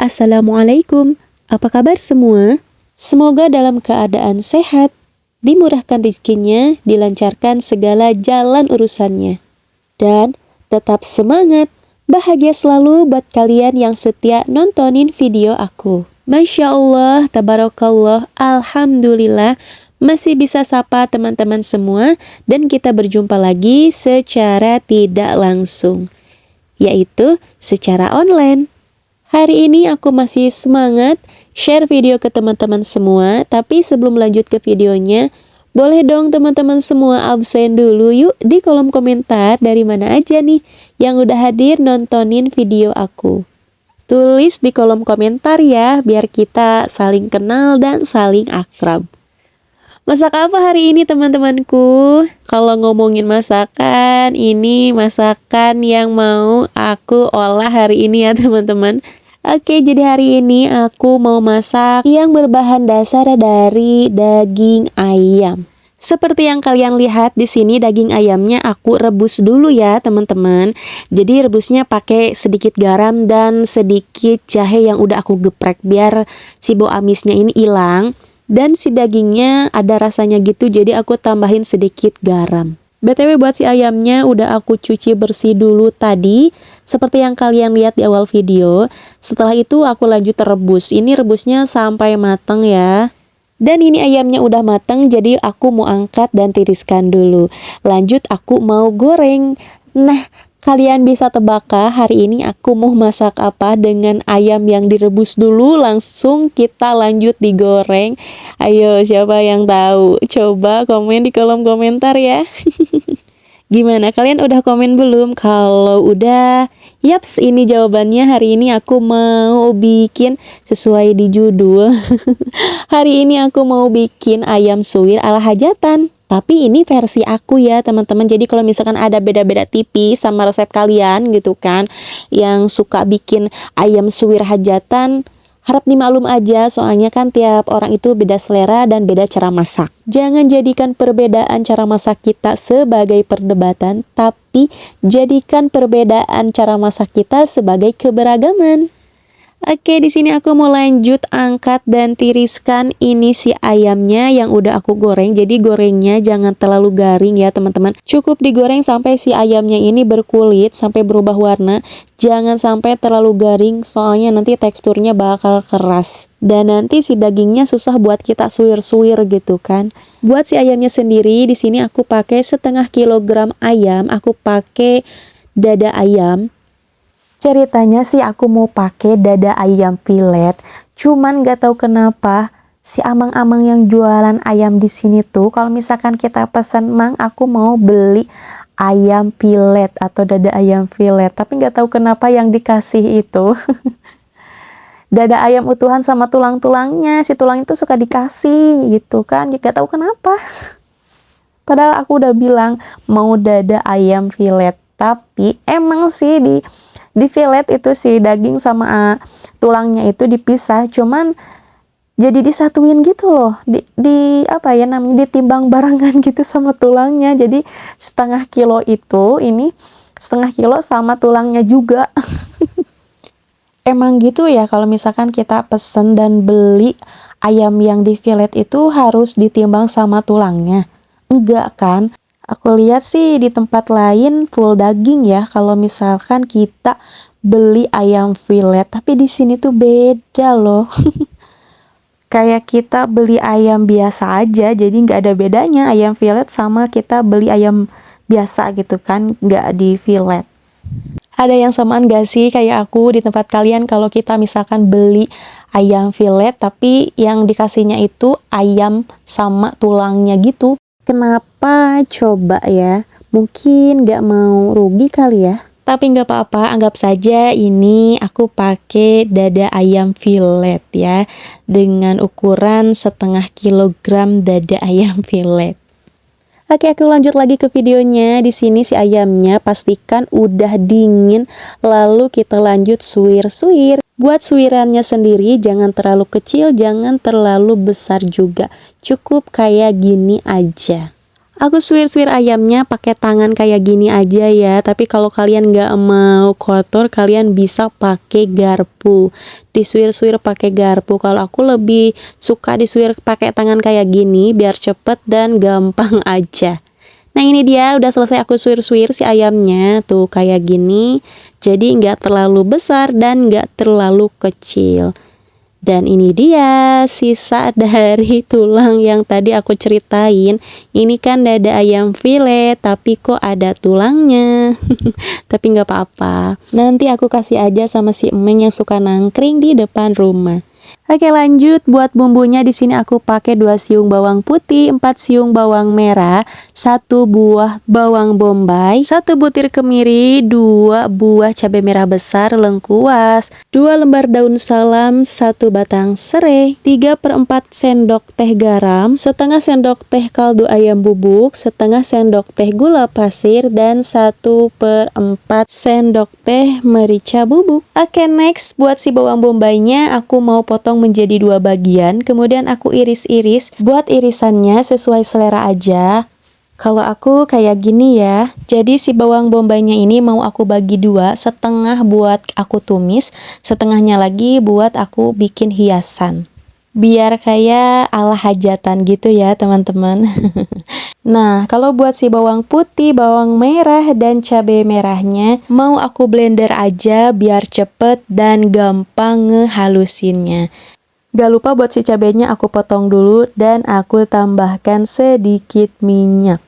Assalamualaikum. Apa kabar semua? Semoga dalam keadaan sehat, dimurahkan rezekinya, dilancarkan segala jalan urusannya. Dan tetap semangat, bahagia selalu buat kalian yang setia nontonin video aku. Masya Allah, tabarakallah, alhamdulillah, masih bisa sapa teman-teman semua dan kita berjumpa lagi secara tidak langsung, yaitu secara online. Hari ini aku masih semangat share video ke teman-teman semua, tapi sebelum lanjut ke videonya, boleh dong teman-teman semua absen dulu yuk di kolom komentar dari mana aja nih yang udah hadir nontonin video aku. Tulis di kolom komentar ya, biar kita saling kenal dan saling akrab. Masak apa hari ini teman-temanku? Kalau ngomongin masakan, ini masakan yang mau aku olah hari ini ya teman-teman. Oke, jadi hari ini aku mau masak yang berbahan dasar dari daging ayam. Seperti yang kalian lihat di sini, daging ayamnya aku rebus dulu ya teman-teman. Jadi rebusnya pakai sedikit garam dan sedikit jahe yang udah aku geprek biar si bau amisnya ini hilang. Dan si dagingnya ada rasanya gitu, jadi aku tambahin sedikit garam. BTW buat si ayamnya udah aku cuci bersih dulu tadi, seperti yang kalian lihat di awal video. Setelah itu aku lanjut rebus. Ini rebusnya sampai mateng ya. Dan ini ayamnya udah mateng, jadi aku mau angkat dan tiriskan dulu. Lanjut aku mau goreng. Nah, kalian bisa tebak hari ini aku mau masak apa dengan ayam yang direbus dulu, langsung kita lanjut digoreng. Ayo, siapa yang tahu? Coba komen di kolom komentar ya. Gimana, kalian udah komen belum? Kalau udah, yaps, ini jawabannya. Hari ini aku mau bikin sesuai di judul. Hari ini aku mau bikin ayam suwir ala hajatan. Tapi ini versi aku ya teman-teman. Jadi kalau misalkan ada beda-beda tipis sama resep kalian gitu kan, yang suka bikin ayam suwir hajatan, harap dimaklum aja, soalnya kan tiap orang itu beda selera dan beda cara masak. Jangan jadikan perbedaan cara masak kita sebagai perdebatan, tapi jadikan perbedaan cara masak kita sebagai keberagaman. Oke, di sini aku mau lanjut angkat dan tiriskan ini si ayamnya yang udah aku goreng. Jadi gorengnya jangan terlalu garing ya teman-teman. Cukup digoreng sampai si ayamnya ini berkulit, sampai berubah warna. Jangan sampai terlalu garing, soalnya nanti teksturnya bakal keras. Dan nanti si dagingnya susah buat kita suwir-suwir gitu kan. Buat si ayamnya sendiri, di sini aku pakai setengah kilogram ayam. Aku pakai dada ayam. Ceritanya sih aku mau pakai dada ayam filet, cuman gak tahu kenapa si amang-amang yang jualan ayam di sini tuh, kalau misalkan kita pesan, "Mang, aku mau beli ayam filet atau dada ayam filet," tapi gak tahu kenapa yang dikasih itu dada ayam utuhan sama tulang-tulangnya. Si tulang itu suka dikasih gitu kan, gak tahu kenapa. Padahal aku udah bilang mau dada ayam filet, tapi emang sih di filet itu si daging sama tulangnya itu dipisah, cuman jadi disatuin gitu loh, di apa ya namanya, ditimbang barengan gitu sama tulangnya. Jadi setengah kilo itu, ini setengah kilo sama tulangnya juga. Emang gitu ya, kalau misalkan kita pesen dan beli ayam yang di filet itu harus ditimbang sama tulangnya? Enggak kan? Aku lihat sih di tempat lain full daging ya kalau misalkan kita beli ayam filet, tapi di sini tuh beda loh. Kayak kita beli ayam biasa aja, jadi nggak ada bedanya ayam filet sama kita beli ayam biasa gitu kan, nggak di filet. Ada yang samaan gak sih kayak aku di tempat kalian kalau kita misalkan beli ayam filet tapi yang dikasihnya itu ayam sama tulangnya gitu? Kenapa coba ya? Mungkin gak mau rugi kali ya. Tapi gak apa-apa, anggap saja ini aku pakai dada ayam filet ya. Dengan ukuran setengah kilogram dada ayam filet. Oke, aku lanjut lagi ke videonya. Di sini si ayamnya pastikan udah dingin. Lalu kita lanjut suwir-suwir. Buat suwirannya sendiri jangan terlalu kecil, jangan terlalu besar juga. Cukup kayak gini aja. Aku suwir-suwir ayamnya pakai tangan kayak gini aja ya. Tapi kalau kalian nggak mau kotor, kalian bisa pakai garpu. Disuwir-suwir pakai garpu. Kalau aku lebih suka disuwir pakai tangan kayak gini biar cepet dan gampang aja. Nah ini dia udah selesai aku suwir-suwir si ayamnya. Tuh kayak gini. Jadi nggak terlalu besar dan nggak terlalu kecil. Dan ini dia sisa dari tulang yang tadi aku ceritain. Ini kan dada ayam filet, tapi kok ada tulangnya. Tapi nggak apa-apa. Nanti aku kasih aja sama si Emeng yang suka nangkring di depan rumah. Oke lanjut, buat bumbunya di sini aku pakai 2 siung bawang putih, 4 siung bawang merah, 1 buah bawang bombay, 1 butir kemiri, 2 buah cabai merah besar lengkuas, 2 lembar daun salam, 1 batang serai, 3/4 sendok teh garam, setengah sendok teh kaldu ayam bubuk, setengah sendok teh gula pasir, dan 1/4 sendok teh merica bubuk. Oke next, buat si bawang bombaynya aku mau potong menjadi 2 bagian, kemudian aku iris-iris. Buat irisannya sesuai selera aja. Kalau aku kayak gini ya. Jadi si bawang bombaynya ini mau aku bagi 2, setengah buat aku tumis, setengahnya lagi buat aku bikin hiasan. Biar kayak ala hajatan gitu ya teman-teman. Nah, kalau buat si bawang putih, bawang merah, dan cabai merahnya mau aku blender aja biar cepet dan gampang ngehalusinnya. Gak lupa buat si cabenya aku potong dulu dan aku tambahkan sedikit minyak.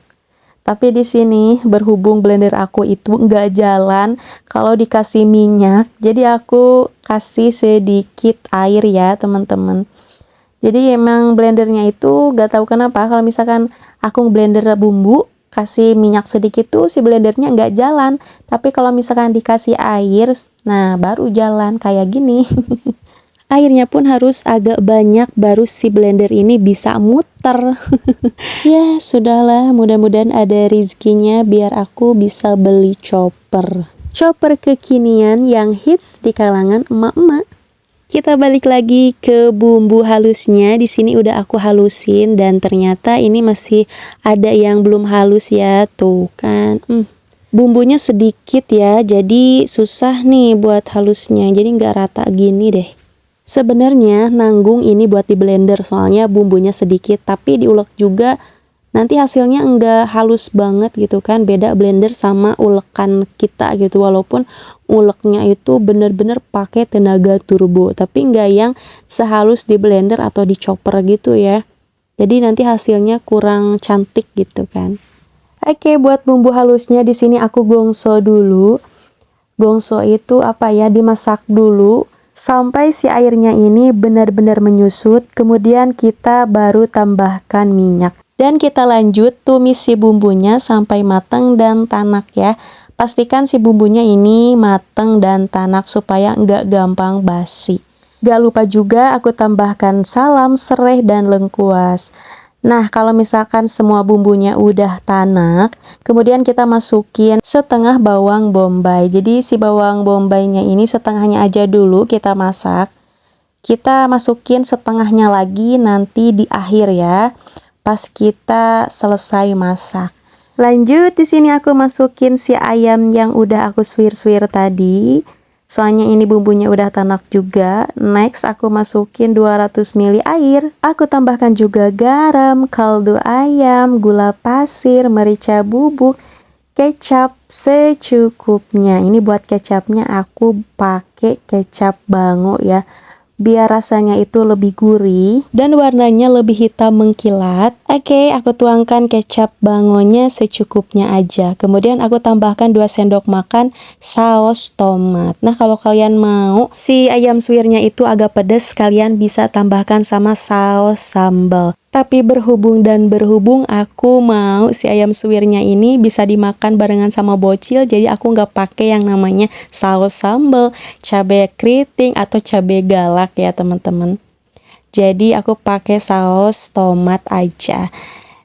Tapi di sini berhubung blender aku itu nggak jalan kalau dikasih minyak, jadi aku kasih sedikit air ya teman-teman. Jadi emang blendernya itu gak tahu kenapa kalau misalkan aku blender bumbu kasih minyak sedikit tuh si blendernya nggak jalan. Tapi kalau misalkan dikasih air, nah baru jalan kayak gini. Airnya pun harus agak banyak baru si blender ini bisa muter. Ya sudahlah, mudah-mudahan ada rezekinya biar aku bisa beli chopper. Chopper kekinian yang hits di kalangan emak-emak. Kita balik lagi ke bumbu halusnya. Di sini udah aku halusin dan ternyata ini masih ada yang belum halus ya. Tuh kan. Bumbunya sedikit ya. Jadi susah nih buat halusnya. Jadi nggak rata gini deh. Sebenarnya nanggung ini buat di blender soalnya bumbunya sedikit, tapi diulek juga nanti hasilnya enggak halus banget gitu kan. Beda blender sama ulekan kita gitu, walaupun uleknya itu bener-bener pakai tenaga turbo, tapi enggak yang sehalus di blender atau di chopper gitu ya. Jadi nanti hasilnya kurang cantik gitu kan. Oke, buat bumbu halusnya di sini aku gongso dulu. Gongso itu apa ya, dimasak dulu sampai si airnya ini benar-benar menyusut, kemudian kita baru tambahkan minyak. Dan kita lanjut tumis si bumbunya sampai matang dan tanak ya. Pastikan si bumbunya ini matang dan tanak supaya nggak gampang basi. Gak lupa juga aku tambahkan salam, serai, dan lengkuas. Nah, kalau misalkan semua bumbunya udah tanak, kemudian kita masukin setengah bawang bombay. Jadi si bawang bombaynya ini setengahnya aja dulu kita masak. Kita masukin setengahnya lagi nanti di akhir ya, pas kita selesai masak. Lanjut, di sini aku masukin si ayam yang udah aku suwir-suwir tadi. Soalnya ini bumbunya udah tanak juga. Next aku masukin 200 ml air. Aku tambahkan juga garam, kaldu ayam, gula pasir, merica bubuk, kecap secukupnya. Ini buat kecapnya aku pakai kecap bango ya. Biar rasanya itu lebih gurih dan warnanya lebih hitam mengkilat. Oke, aku tuangkan kecap bangonya secukupnya aja. Kemudian aku tambahkan 2 sendok makan saus tomat. Nah, kalau kalian mau si ayam suwirnya itu agak pedas, kalian bisa tambahkan sama saus sambal. Tapi berhubung aku mau si ayam suwirnya ini bisa dimakan barengan sama bocil, jadi aku nggak pakai yang namanya saus sambal, cabai keriting, atau cabai galak ya teman-teman. Jadi aku pakai saus tomat aja.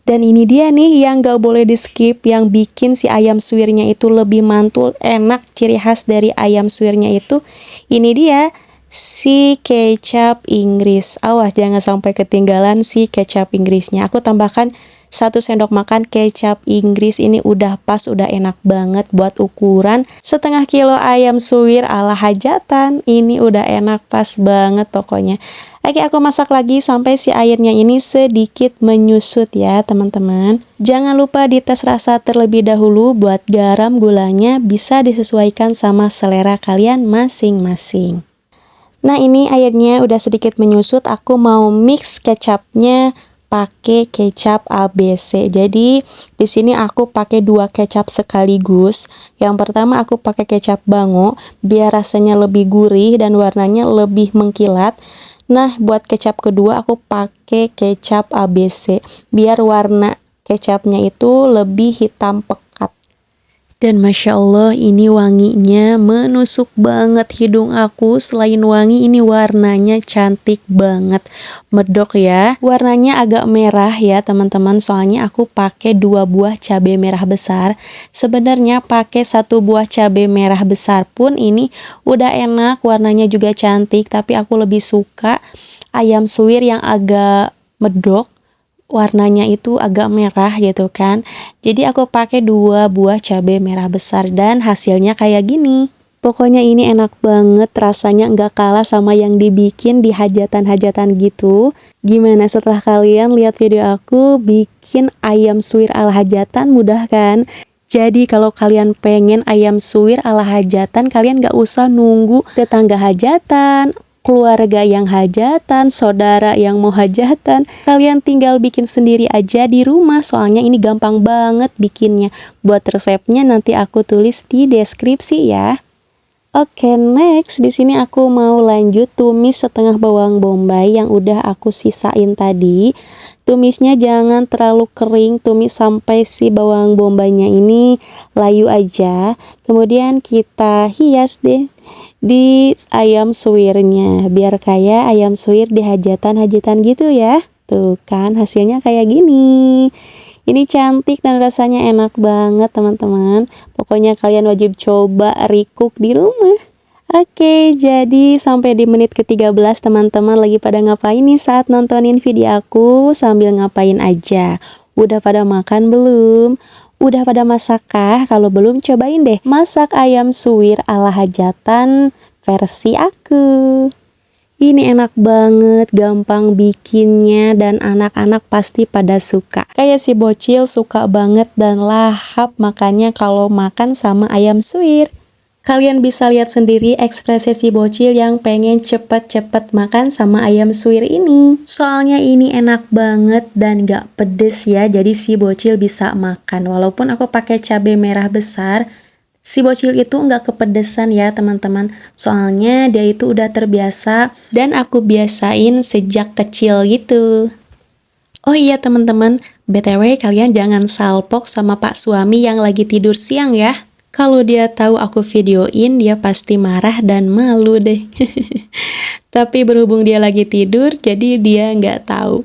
Dan ini dia nih yang gak boleh di skip, yang bikin si ayam suwirnya itu lebih mantul, enak, ciri khas dari ayam suwirnya itu. Ini dia si kecap Inggris. Awas jangan sampai ketinggalan si kecap Inggrisnya. Aku tambahkan 1 sendok makan kecap Inggris. Ini udah pas, udah enak banget buat ukuran setengah kilo ayam suwir ala hajatan. Ini udah enak, pas banget pokoknya. Oke, aku masak lagi sampai si airnya ini sedikit menyusut ya teman-teman. Jangan lupa dites rasa terlebih dahulu. Buat garam, gulanya bisa disesuaikan sama selera kalian masing-masing. Nah, ini airnya udah sedikit menyusut. Aku mau mix kecapnya pakai kecap ABC. Jadi di sini aku pakai 2 kecap sekaligus. Yang pertama aku pakai kecap bango biar rasanya lebih gurih dan warnanya lebih mengkilat. Nah, buat kecap kedua aku pakai kecap ABC biar warna kecapnya itu lebih hitam pekat. Dan Masya Allah, ini wanginya menusuk banget hidung aku. Selain wangi, ini warnanya cantik banget. Medok ya. Warnanya agak merah ya teman-teman. Soalnya aku pakai 2 buah cabai merah besar. Sebenarnya pakai 1 buah cabai merah besar pun ini udah enak. Warnanya juga cantik. Tapi aku lebih suka ayam suwir yang agak medok. Warnanya itu agak merah gitu kan. Jadi aku pakai 2 buah cabai merah besar dan hasilnya kayak gini. Pokoknya ini enak banget, rasanya nggak kalah sama yang dibikin di hajatan-hajatan gitu. Gimana setelah kalian lihat video aku bikin ayam suwir ala hajatan, mudah kan? Jadi kalau kalian pengen ayam suwir ala hajatan, kalian nggak usah nunggu tetangga hajatan, keluarga yang hajatan, saudara yang mau hajatan. Kalian tinggal bikin sendiri aja di rumah, soalnya ini gampang banget bikinnya. Buat resepnya nanti aku tulis di deskripsi ya. Oke, next di sini aku mau lanjut tumis setengah bawang bombay yang udah aku sisain tadi. Tumisnya jangan terlalu kering, tumis sampai si bawang bombaynya ini layu aja. Kemudian kita hias deh di ayam suwirnya biar kayak ayam suwir di hajatan-hajatan gitu ya. Tuh kan hasilnya kayak gini. Ini cantik dan rasanya enak banget teman-teman. Pokoknya kalian wajib coba recook di rumah. Oke, jadi sampai di menit ke-13 teman-teman lagi pada ngapain nih saat nontonin video aku? Sambil ngapain aja? Udah pada makan belum? Udah pada masak kah? Kalau belum, cobain deh masak ayam suwir ala hajatan versi aku. Ini enak banget, gampang bikinnya, dan anak-anak pasti pada suka. Kayak si bocil suka banget dan lahap makannya kalau makan sama ayam suwir. Kalian bisa lihat sendiri ekspresi si bocil yang pengen cepet-cepet makan sama ayam suwir ini. Soalnya ini enak banget dan gak pedes ya, jadi si bocil bisa makan. Walaupun aku pakai cabai merah besar, si bocil itu nggak kepedesan ya teman-teman. Soalnya dia itu udah terbiasa dan aku biasain sejak kecil gitu. Oh iya teman-teman, BTW kalian jangan salpok sama pak suami yang lagi tidur siang ya. Kalau dia tahu aku videoin, dia pasti marah dan malu deh. Tapi berhubung dia lagi tidur, jadi dia nggak tahu.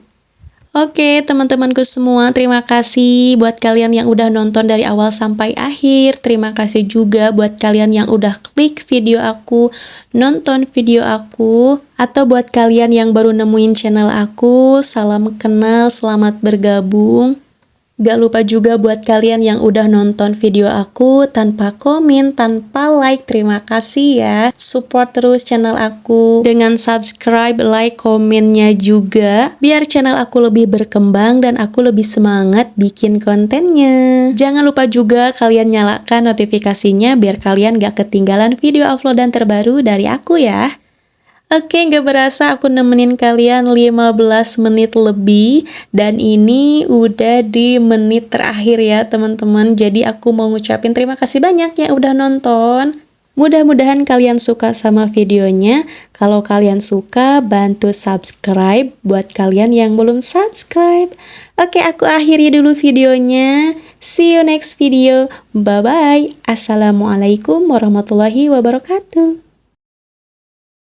Oke, teman-temanku semua, terima kasih buat kalian yang udah nonton dari awal sampai akhir. Terima kasih juga buat kalian yang udah klik video aku, nonton video aku. Atau buat kalian yang baru nemuin channel aku, salam kenal, selamat bergabung. Gak lupa juga buat kalian yang udah nonton video aku tanpa komen, tanpa like, terima kasih ya. Support terus channel aku dengan subscribe, like, komennya juga. Biar channel aku lebih berkembang dan aku lebih semangat bikin kontennya. Jangan lupa juga kalian nyalakan notifikasinya biar kalian gak ketinggalan video uploadan terbaru dari aku ya. Oke, gak berasa aku nemenin kalian 15 menit lebih. Dan ini udah di menit terakhir ya teman-teman. Jadi aku mau ngucapin terima kasih banyak yang udah nonton. Mudah-mudahan kalian suka sama videonya. Kalau kalian suka, bantu subscribe buat kalian yang belum subscribe. Oke, aku akhiri dulu videonya. See you next video. Bye-bye. Assalamualaikum warahmatullahi wabarakatuh.